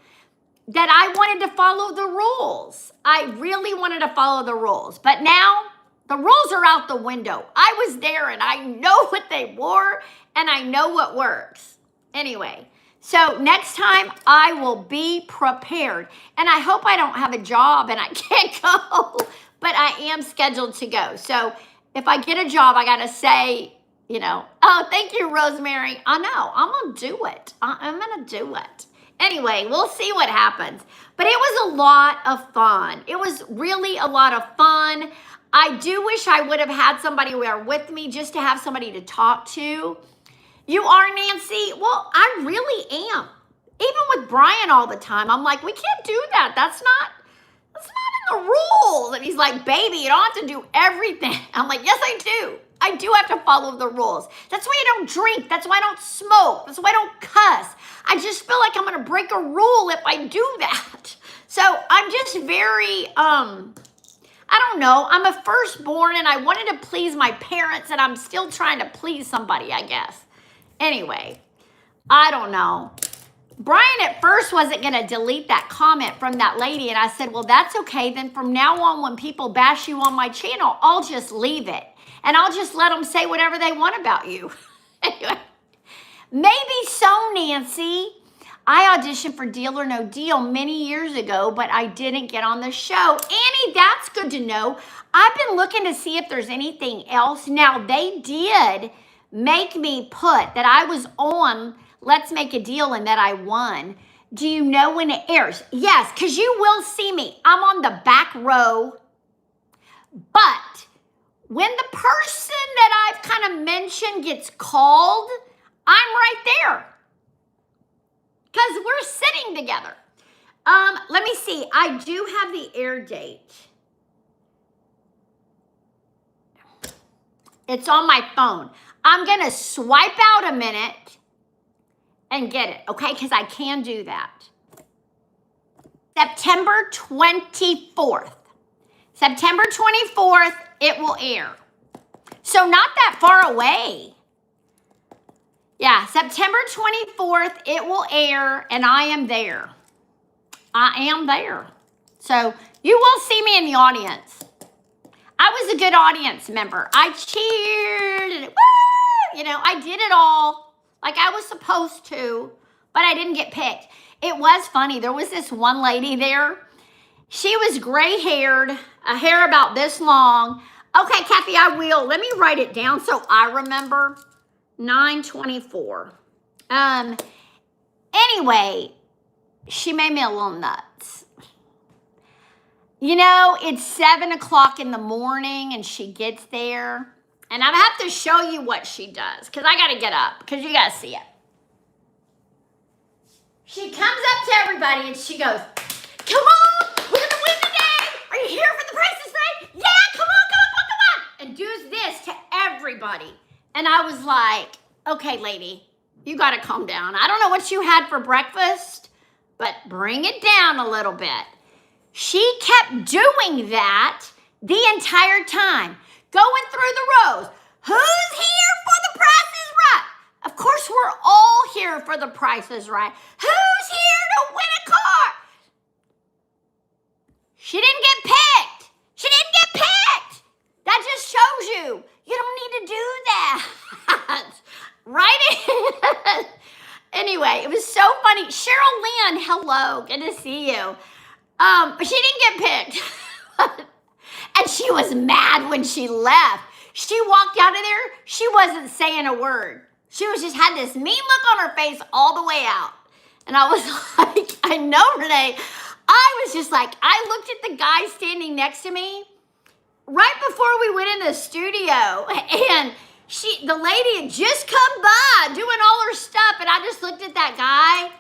that I wanted to follow the rules. I really wanted to follow the rules. But now the rules are out the window. I was there and I know what they wore and I know what works. Anyway, so next time I will be prepared. And I hope I don't have a job and I can't go, but I am scheduled to go. So if I get a job, I got to say, oh, thank you, Rosemary. I know, I'm going to do it. I'm going to do it. Anyway, we'll see what happens. But it was a lot of fun. It was really a lot of fun. I do wish I would have had somebody there with me just to have somebody to talk to. You are, Nancy? Well, I really am. Even with Brian all the time, I'm like, we can't do that. That's not in the rules. And he's like, baby, you don't have to do everything. I'm like, yes, I do. I do have to follow the rules. That's why I don't drink. That's why I don't smoke. That's why I don't cuss. I just feel like I'm going to break a rule if I do that. So I'm just very, I don't know. I'm a firstborn and I wanted to please my parents and I'm still trying to please somebody, I guess. Anyway, I don't know. Brian at first wasn't going to delete that comment from that lady. And I said, well, that's okay. Then from now on, when people bash you on my channel, I'll just leave it. And I'll just let them say whatever they want about you. Anyway, maybe so, Nancy. I auditioned for Deal or No Deal many years ago, but I didn't get on the show. Annie, that's good to know. I've been looking to see if there's anything else. Now, they did make me put that I was on Let's Make a Deal and that I won. Do you know when it airs? Yes, because you will see me. I'm on the back row, but when the person that I've kind of mentioned gets called, I'm right there. Because we're sitting together. Let me see. I do have the air date. It's on my phone. I'm going to swipe out a minute and get it, okay? Because I can do that. September 24th. September 24th, it will air. So not that far away. Yeah, September 24th, it will air, and I am there. I am there. So you will see me in the audience. I was a good audience member. I cheered, and woo! You know, I did it all like I was supposed to, but I didn't get picked. It was funny. There was this one lady there. She was gray-haired, a hair about this long. Okay, Kathy, I will. Let me write it down so I remember. 9/24. Anyway, she made me a little nuts. You know, it's 7 o'clock in the morning and she gets there. And I have to show you what she does because I got to get up because you got to see it. She comes up to everybody and she goes, come on, we're going to win today. Are you here for the Price is Right? Yeah, come on. And does this to everybody. And I was like, okay, lady, you got to calm down. I don't know what you had for breakfast, but bring it down a little bit. She kept doing that the entire time, going through the rows. Who's here for the Price is Right? Of course, we're all here for the Price is Right. Who's here to win a car? She didn't get picked. She didn't get picked. That just shows you don't need to do that. Right? Anyway, it was so funny. Cheryl Lynn, hello. Good to see you. She didn't get picked. And she was mad when she left. She walked out of there. She wasn't saying a word. She was just had this mean look on her face all the way out. And I was like, I know, Renee. I was just like, I looked at the guy standing next to me right before we went in the studio. And the lady had just come by doing all her stuff. And I just looked at that guy.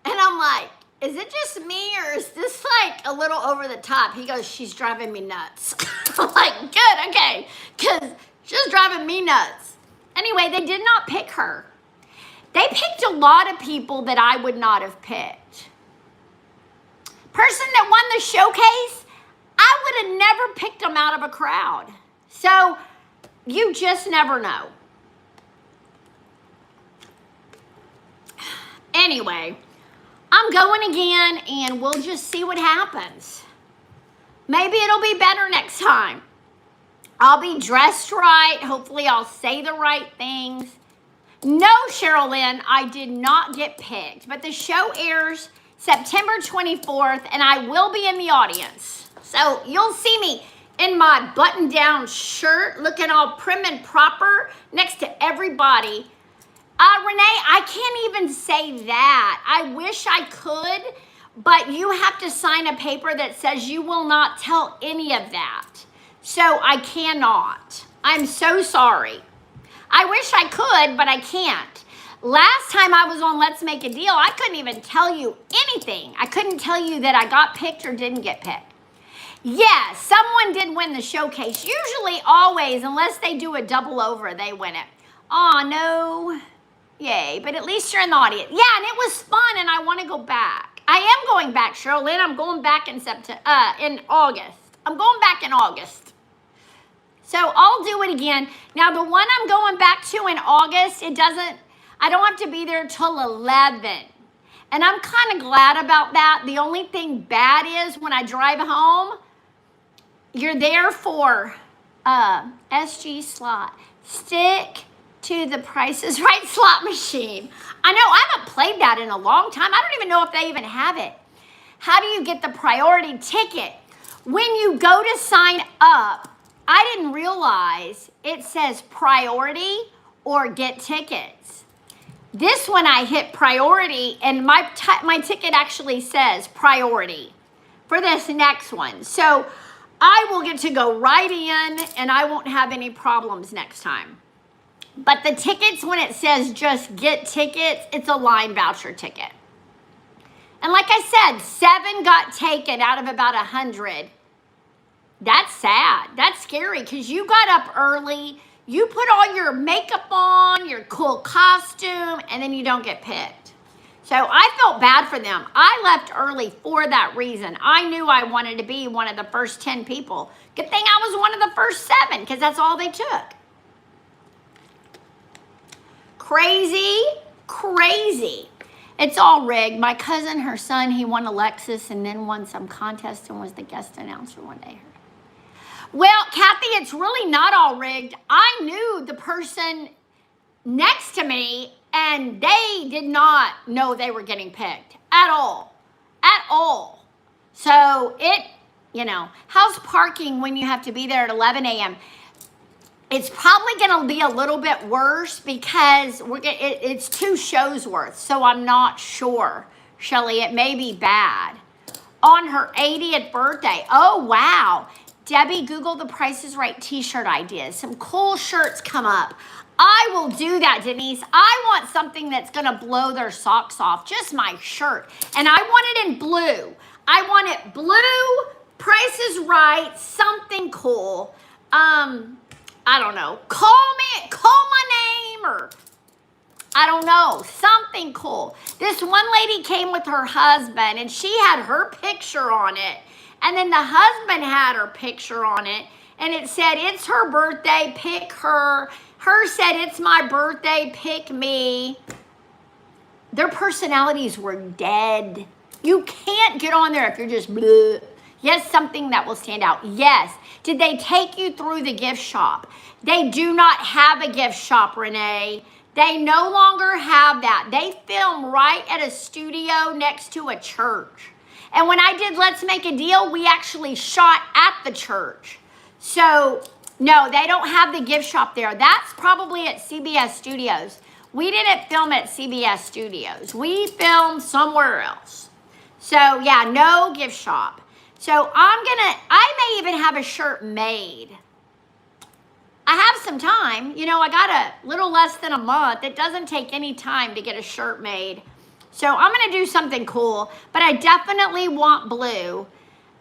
And I'm like, is it just me or is this like a little over the top? He goes, she's driving me nuts. I'm like, good, okay. Because she's driving me nuts. Anyway, they did not pick her. They picked a lot of people that I would not have picked. Person that won the showcase, I would have never picked them out of a crowd. So you just never know. Anyway, I'm going again and we'll just see what happens. Maybe it'll be better next time. I'll be dressed right. Hopefully I'll say the right things. No, Cheryl Lynn, I did not get picked, but the show airs September 24th and I will be in the audience. So you'll see me in my button-down shirt looking all prim and proper next to everybody. Renee, I can't even say that. I wish I could, but you have to sign a paper that says you will not tell any of that. So I cannot. I'm so sorry. I wish I could, but I can't. Last time I was on Let's Make a Deal, I couldn't even tell you anything. I couldn't tell you that I got picked or didn't get picked. Yes, someone did win the showcase. Usually, always, unless they do a double over, they win it. Oh, no. Yay, but at least you're in the audience. Yeah, and it was fun, and I want to go back. I am going back, Cheryl Lynn. I'm going back in August. I'm going back in August. So I'll do it again. Now, the one I'm going back to in August, I don't have to be there till 11. And I'm kind of glad about that. The only thing bad is when I drive home, you're there for SG slot. Stick to the Price is Right slot machine. I know, I haven't played that in a long time. I don't even know if they even have it. How do you get the priority ticket? When you go to sign up, I didn't realize it says priority or get tickets. This one I hit priority and my ticket actually says priority for this next one. So I will get to go right in and I won't have any problems next time. But the tickets, when it says just get tickets, it's a line voucher ticket. And like I said, 7 got taken out of about 100. That's sad. That's scary because you got up early, you put all your makeup on, your cool costume, and then you don't get picked. So I felt bad for them. I left early for that reason. I knew I wanted to be one of the first 10 people. Good thing I was one of the first 7 because that's all they took. Crazy, crazy. It's all rigged. My cousin, her son, he won a Lexus and then won some contest and was the guest announcer one day. Well, Kathy, it's really not all rigged. I knew the person next to me and they did not know they were getting picked at all. At all. So how's parking when you have to be there at 11 a.m.? It's probably going to be a little bit worse because it's 2 shows worth. So I'm not sure, Shelly. It may be bad. On her 80th birthday. Oh, wow. Debbie, Google the Price is Right t-shirt ideas. Some cool shirts come up. I will do that, Denise. I want something that's going to blow their socks off. Just my shirt. And I want it in blue. I want it blue, Price is Right, something cool. I don't know. Call my name, or I don't know, something cool. This one lady came with her husband and she had her picture on it. And then the husband had her picture on it. And it said, it's her birthday, pick her. Her said, it's my birthday, pick me. Their personalities were dead. You can't get on there if you're just bleh. Yes, something that will stand out. Yes. Did they take you through the gift shop? They do not have a gift shop, Renee. They no longer have that. They film right at a studio next to a church. And when I did Let's Make a Deal, we actually shot at the church. So, no, they don't have the gift shop there. That's probably at CBS Studios. We didn't film at CBS Studios. We filmed somewhere else. So, yeah, no gift shop. So I may even have a shirt made. I have some time. I got a little less than a month. It doesn't take any time to get a shirt made. So I'm going to do something cool, but I definitely want blue.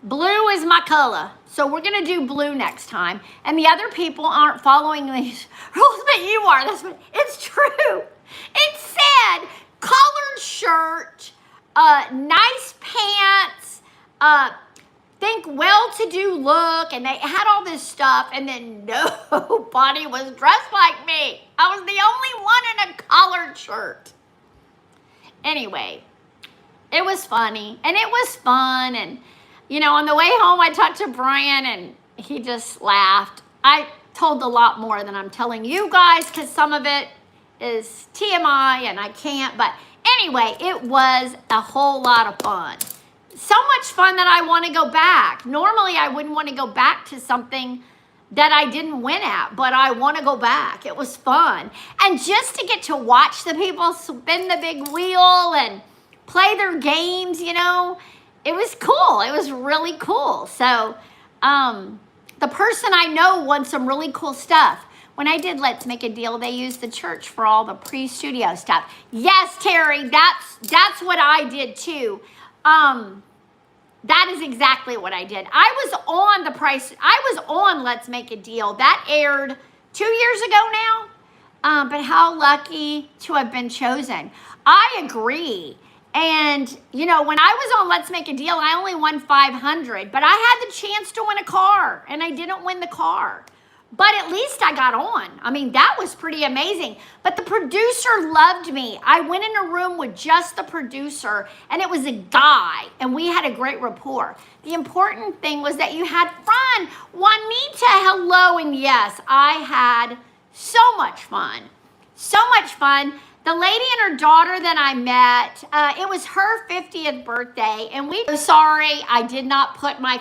Blue is my color. So we're going to do blue next time. And the other people aren't following these rules, but you are. It's true. It said collared shirt, nice pants, think well-to-do look, and they had all this stuff, and then nobody was dressed like me. I was the only one in a collared shirt. Anyway, it was funny, and it was fun, and, on the way home, I talked to Brian, and he just laughed. I told a lot more than I'm telling you guys, because some of it is TMI, and I can't, but anyway, it was a whole lot of fun. So much fun that I want to go back. Normally, I wouldn't want to go back to something that I didn't win at, but I want to go back. It was fun. And just to get to watch the people spin the big wheel and play their games, it was cool. It was really cool. So the person I know won some really cool stuff. When I did Let's Make a Deal, they used the church for all the pre-studio stuff. Yes, Terry, that's what I did too. That is exactly what I did. I was on Let's Make a Deal. That aired 2 years ago now. But how lucky to have been chosen. I agree. And, when I was on Let's Make a Deal, I only won $500. But I had the chance to win a car. And I didn't win the car. But at least I got on. I mean, that was pretty amazing. But the producer loved me. I went in a room with just the producer, and it was a guy, and we had a great rapport. The important thing was that you had fun. Juanita, hello, and yes, I had so much fun. So much fun. The lady and her daughter that I met, it was her 50th birthday, and sorry, I did not put my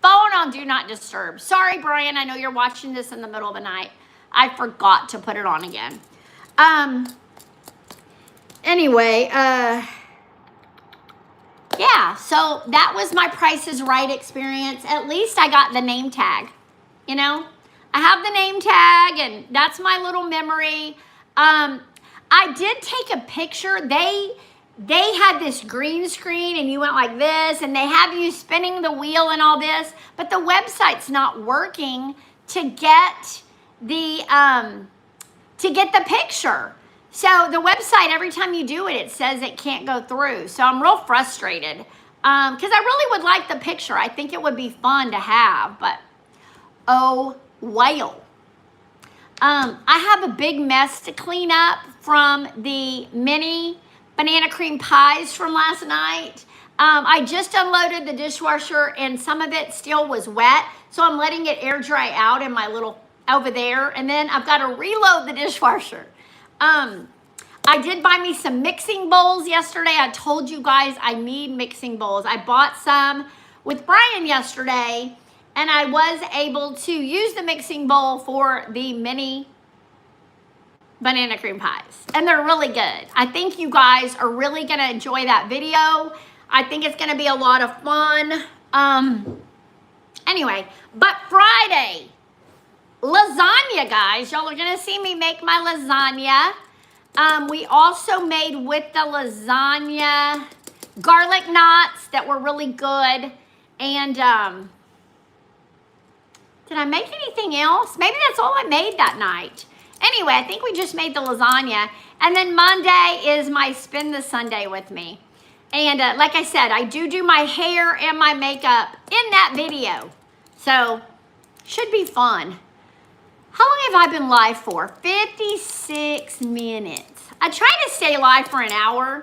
phone on Do Not Disturb. Sorry, Brian, I know you're watching this in the middle of the night. I forgot to put it on again. Anyway, yeah, so that was my Price is Right experience. At least I got the name tag, I have the name tag, and that's my little memory. I did take a picture. they had this green screen and you went like this and they have you spinning the wheel and all this, but the website's not working to get the picture. So the website, every time you do it, it says it can't go through. So I'm real frustrated because I really would like the picture. I think it would be fun to have, but oh well. I have a big mess to clean up from the mini banana cream pies from last night. I just unloaded the dishwasher and some of it still was wet. So I'm letting it air dry out in my little over there. And then I've got to reload the dishwasher. I did buy me some mixing bowls yesterday. I told you guys I need mixing bowls. I bought some with Brian yesterday and I was able to use the mixing bowl for the mini banana cream pies, and they're really good. I think you guys are really gonna enjoy that video. I think it's gonna be a lot of fun. Anyway, but Friday, lasagna, guys. Y'all are gonna see me make my lasagna. We also made with the lasagna garlic knots that were really good. And did I make anything else? Maybe that's all I made that night. Anyway, I think we just made the lasagna. And then Monday is my Spend the Sunday with me. And like I said, I do my hair and my makeup in that video. So, should be fun. How long have I been live for? 56 minutes. I try to stay live for an hour,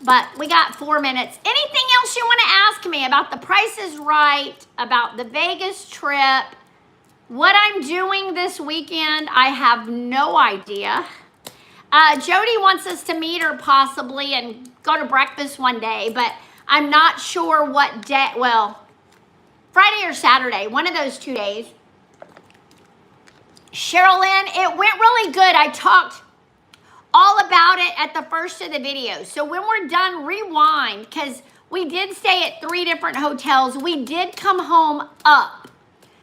but we got 4 minutes. Anything else you want to ask me about The Price is Right, about the Vegas trip, what I'm doing this weekend? I have no idea. Jody wants us to meet her possibly and go to breakfast one day, but I'm not sure what day. Well, Friday or Saturday, one of those 2 days. Sherilyn, it went really good. I talked all about it at the first of the video. So when we're done, rewind, because we did stay at 3 different hotels. We did come home up.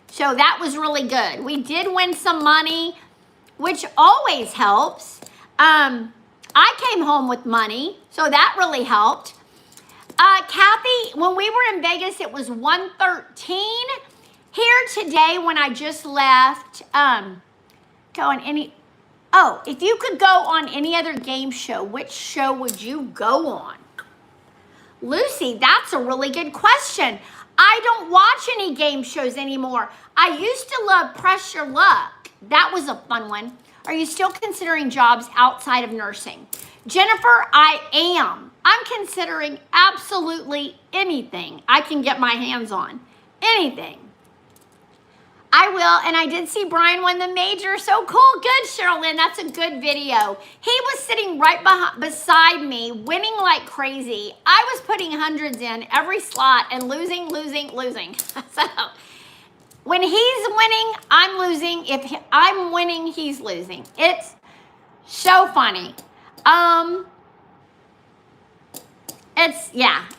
So that was really good. We did win some money, which always helps. I came home with money, so that really helped. Kathy, when we were in Vegas, it was 113. Here today, when I just left, if you could go on any other game show, which show would you go on? Lucy, that's a really good question. I don't watch any game shows anymore. I used to love Press Your Luck. That was a fun one. Are you still considering jobs outside of nursing? Jennifer, I am. I'm considering absolutely anything I can get my hands on. Anything. I will, and I did see Brian win the major. So cool. Good, Sherilyn. That's a good video. He was sitting right beside me, winning like crazy. I was putting hundreds in every slot and losing. So when he's winning, I'm losing. If I'm winning, he's losing. It's so funny.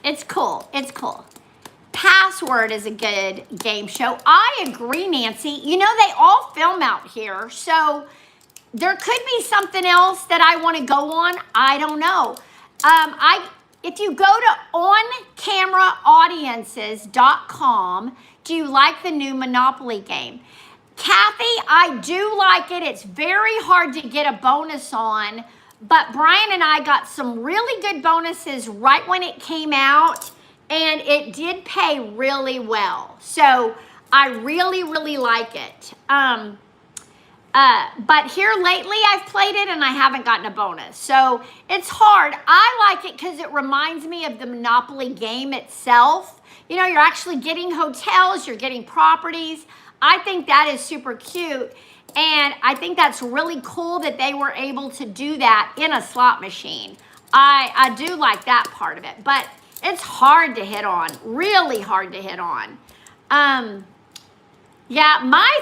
It's cool. It's cool. Password is a good game show. I agree, Nancy. You know, they all film out here, so there could be something else that I want to go on. I don't know. If you go to oncameraaudiences.com, do you like the new Monopoly game? Kathy, I do like it. It's very hard to get a bonus on, but Brian and I got some really good bonuses right when it came out. And it did pay really well. So I really, really like it. But here lately I've played it and I haven't gotten a bonus. So it's hard. I like it because it reminds me of the Monopoly game itself. You know, you're actually getting hotels, you're getting properties. I think that is super cute. And I think that's really cool that they were able to do that in a slot machine. I do like that part of it. But it's hard to hit on, really hard to hit on. Yeah, my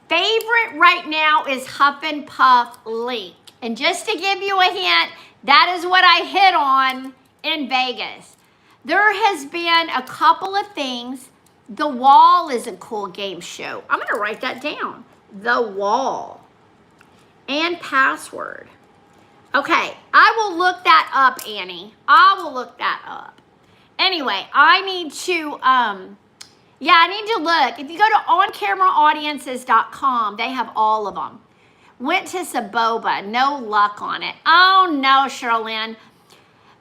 favorite right now is Huff and Puff Leak. And just to give you a hint, that is what I hit on in Vegas. There has been a couple of things. The Wall is a cool game show. I'm gonna write that down. The Wall and Password. Okay, I will look that up, Annie. I will look that up. Anyway, I need to, yeah, I need to look. If you go to oncameraaudiences.com, they have all of them. Went to Saboba, no luck on it. Oh no, Sherilyn.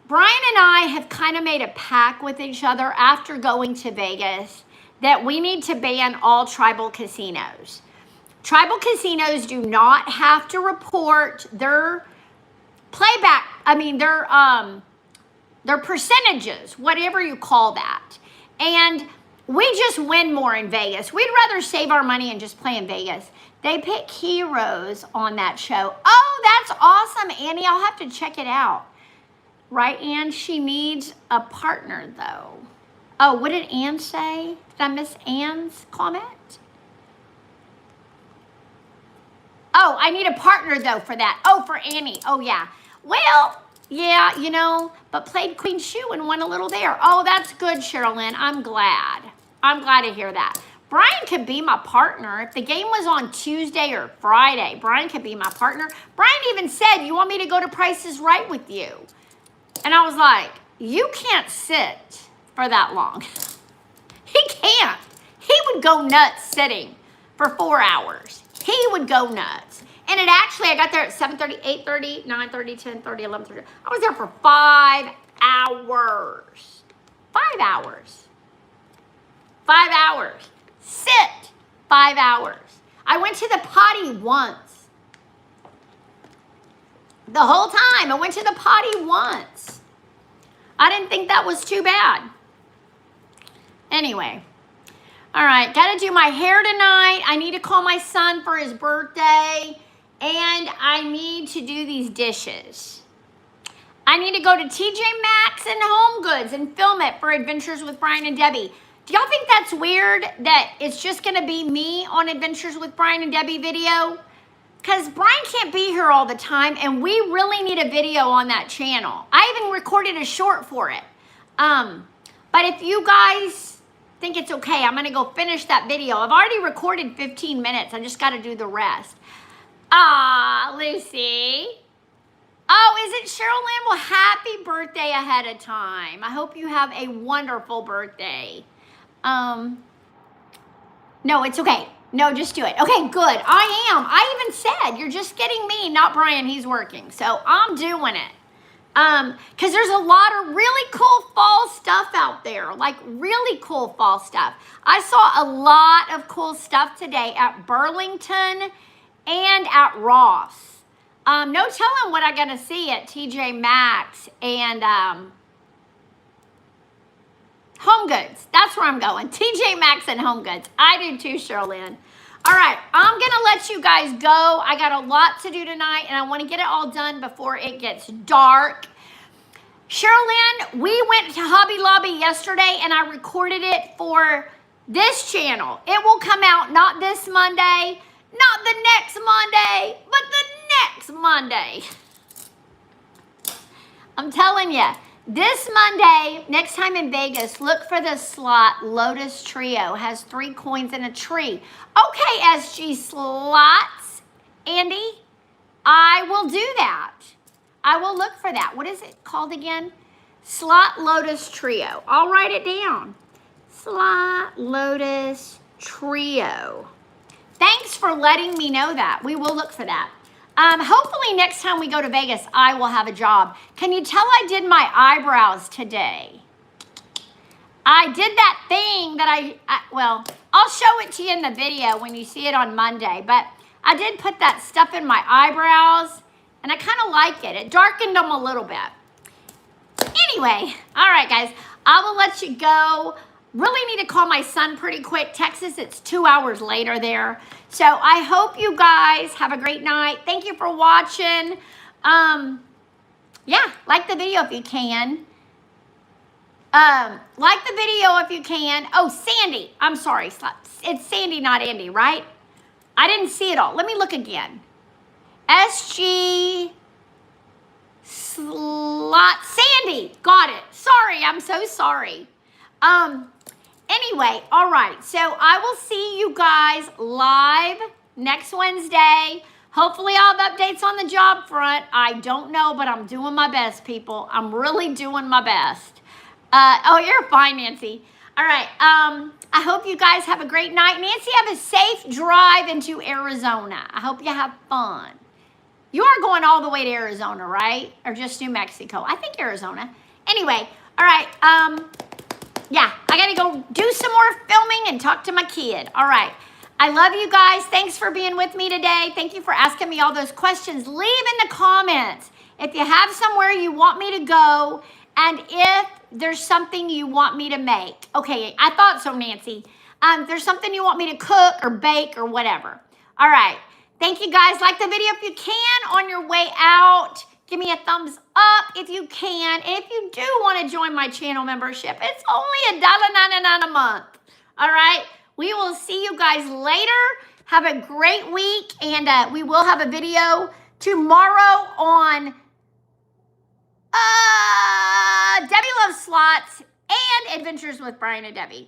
Brian and I have kind of made a pact with each other after going to Vegas that we need to ban all tribal casinos. Tribal casinos do not have to report their playback, their percentages, whatever you call that. And we just win more in Vegas. We'd rather save our money and just play in Vegas. They pick heroes on that show. Oh, that's awesome, Annie. I'll have to check it out. Right, Ann? She needs a partner, though. Oh, what did Ann say? Did I miss Ann's comment? Oh, I need a partner, though, for that. Oh, for Annie. Oh, yeah. Well, yeah, you know, but played Queen Shoe and won a little there. Oh, that's good, Sherilyn. I'm glad. I'm glad to hear that. Brian could be my partner. If the game was on Tuesday or Friday, Brian could be my partner. Brian even said, you want me to go to Price is Right with you? And I was like, you can't sit for that long. He can't. He would go nuts sitting for 4 hours. He would go nuts. And it actually, I got there at 7:30, 8:30, 9:30, 10:30, 11:30. I was there for 5 hours. 5 hours. 5 hours. Sit 5 hours. I went to the potty once. The whole time, I went to the potty once. I didn't think that was too bad. Anyway, all right, got to do my hair tonight. I need to call my son for his birthday, and I need to do these dishes. I need to go to TJ Maxx and Home Goods and film it for Adventures with Brian and Debbie. Do y'all think that's weird that it's just going to be me on Adventures with Brian and Debbie video? Because Brian can't be here all the time, and we really need a video on that channel. I even recorded a short for it. But if you guys think it's okay, I'm going to go finish that video. I've already recorded 15 minutes. I just got to do the rest. Ah, Lucy. Oh, is it Sherilyn? Well, happy birthday ahead of time. I hope you have a wonderful birthday. No, it's okay. No, just do it. Okay, good. I am. I even said, you're just getting me, not Brian. He's working. So I'm doing it. Because there's a lot of really cool fall stuff out there. Like really cool fall stuff. I saw a lot of cool stuff today at Burlington and at Ross. No telling what I'm going to see at TJ Maxx and Home Goods. That's where I'm going. TJ Maxx and Home Goods. I do too, Sherilyn. All right, I'm going to let you guys go. I got a lot to do tonight, and I want to get it all done before it gets dark. Sherilyn, we went to Hobby Lobby yesterday, and I recorded it for this channel. It will come out not this Monday, not the next Monday, but the next Monday. I'm telling you. This Monday, next time in Vegas, look for the slot Lotus Trio. Has 3 coins in a tree. Okay, SG Slots, Andy, I will do that. I will look for that. What is it called again? Slot Lotus Trio. I'll write it down. Slot Lotus Trio. Thanks for letting me know that. We will look for that. Hopefully next time we go to Vegas, I will have a job. Can you tell I did my eyebrows today? I did that thing that well, I'll show it to you in the video when you see it on Monday, but I did put that stuff in my eyebrows, and I kind of like it. It darkened them a little bit. Anyway, all right, guys, I will let you go. Really need to call my son pretty quick. Texas, it's 2 hours later there. So I hope you guys have a great night. Thank you for watching. Yeah, like the video if you can. Like the video if you can. Oh, Sandy. I'm sorry. It's Sandy, not Andy, right? I didn't see it all. Let me look again. SG Slot. Sandy. Got it. Sorry. I'm so sorry. Anyway, all right. So I will see you guys live next Wednesday Hopefully I'll have updates on the job front. I don't know, but I'm doing my best, people. I'm really doing my best. Oh, you're fine, Nancy. All right. I hope you guys have a great night. Nancy, have a safe drive into Arizona. I hope you have fun. You are going all the way to Arizona, right? Or just New Mexico? I think Arizona. Anyway, all right. Yeah, I got to go do some more filming and talk to my kid. All right. I love you guys. Thanks for being with me today. Thank you for asking me all those questions. Leave in the comments if you have somewhere you want me to go and if there's something you want me to make. Okay, I thought so, Nancy. There's something you want me to cook or bake or whatever. All right. Thank you, guys. Like the video if you can on your way out. Give me a thumbs up if you can. And if you do want to join my channel membership, it's only $1.99 a month. All right. We will see you guys later. Have a great week. And we will have a video tomorrow on Debbie Loves Slots and Adventures with Brian and Debbie.